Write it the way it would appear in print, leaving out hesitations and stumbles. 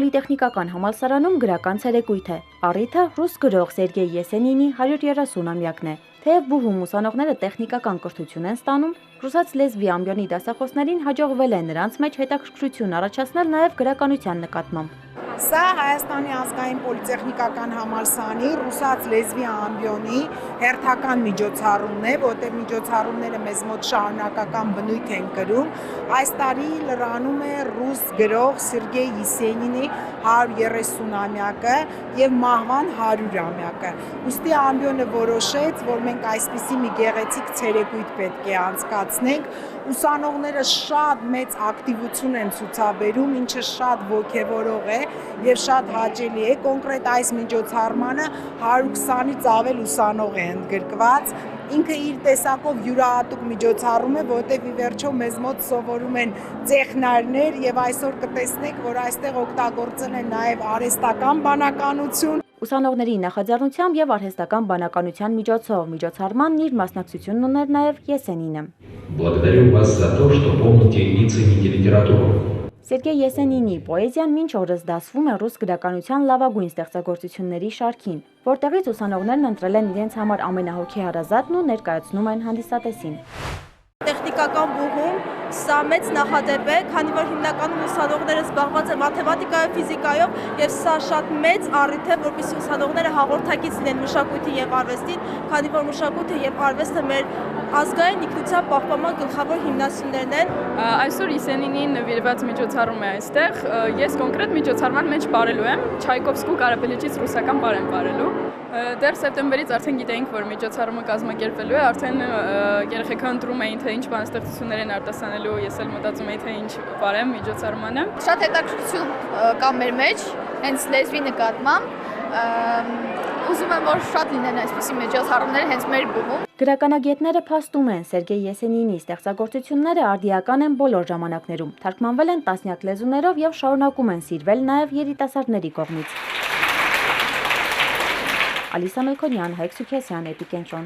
պոլիտեխնիկական համալսարանում գրական ցերեկույթ է։ Առիթը ռուս գրող Սերգեյ Եսենինի 130-ամյակն է։ Թեև բուհում ուսանողները տեխնիկական կրթություն են ստանում, ռուսաց լեզվի ամբիոնի դասախոսներին հաջողվել է նրանց մեջ հետաքրքրություն առաջացնել նաև գրականության նկատմամբ։ Սա Հայաստանի ազգային պոլիտեխնիկական համալսարանի ռուսաց լեզվի ամբիոնի հերթական միջոցառումն է, որտեղ միջոցառումները մեզ մոտ շարունակական բնույթ են կրում։ Այս տարի լրանում է ռուս գրող Սերգեյ Եսենինի 130-ամյակը եւ մահվան 100-ամյակը։ Ուստի ամբիոնը որոշեց, որ մենք այսպիսի մի գեղեցիկ ցերեկույթ պետք է անցկացնենք։ Ուսանողները շատ մեծ ակտիվություն են ցուցաբերում, ինչը շատ ոգևորող է եւ շատ հաճելի է։ Կոնկրետ այս միջոցառմանը 120-ից ավել ուսանող է ընդգրկված։ Ինքը իր տեսակով յուրահատուկ միջոցառում է, որտեղ ի վերջո մեզ մոտ սովորում են տեխնարներ եւ այսօր կտեսնեք, որ այստեղ օգտագործել են նաեւ արհեստական բանականություն։ Ուսանողների նախաձեռնությամբ եւ արհեստական բանականության միջոցով միջոցառմանն իր մասնակցությունն ուներ նաեւ Եսենինը։ Благодарю вас за то, что помните и цените литературу. Սերգեյ Եսենինի պոեզիան մինչ օրս դասվում է ռուս գրականության լավագույն ստեղծագործությունների շարքին, որտեղից ուսանողներն ընտրել են իրենց համար ամենահոգեհարազատն ու ներկայացնում են հանդիսատեսին։ Տեխնիկական բուհում սա մեծ նախադեպ է, քանի որ հիմնականում ուսանողները զբաղված են մաթեմատիկայով, ֆիզիկայով, եւ սա շատ մեծ առիթ է, որպեսզի ուսանողները հաղորդակից լինեն մշակույթին եւ արվեստին, քանի որ մշակույթը եւ արվեստը մեր ազգային ինքնության պահպանման գլխավոր հիմնասյուներն են։ Այսօր Եսենինին նվիրված միջոցառում է այստեղ։ Ես կոնկրետ միջոցառման մեջ բարելու եմ Չայկովսկու կարապելիչից ռուսական բառ եմ բարելու։ Դեռ սեպտեմբերից արդեն գիտեինք, որ միջոցառումը կազմակերպվելու է, արդեն երեխեքը ընտրում էին, թե ինչ բանաստեղծություններ են արտասանելու, ես էլ մտածում եի, թե ինչ բարեմ միջոցառմանը։ Շատ հետաքրքրություն կա մեր մեջ, հենց լեզվի նկատմամբ, ուզում եմ, որ շատ լինեն այսպիսի միջոցառումներ հենց մեր բուհում։ Գրականագետները փաստում են, Սերգեյ Եսենինի ստեղծագործությունները արդիական են բոլոր ժամանակներում, թարգմանվել են տասնյակ լեզուներով եւ շարունակում են սիրվել նաեւ երիտասարդների կողմից։ Ալիսա Մելքոնյան, Հայկ Սուքեսյան, Էպիկենտրոն։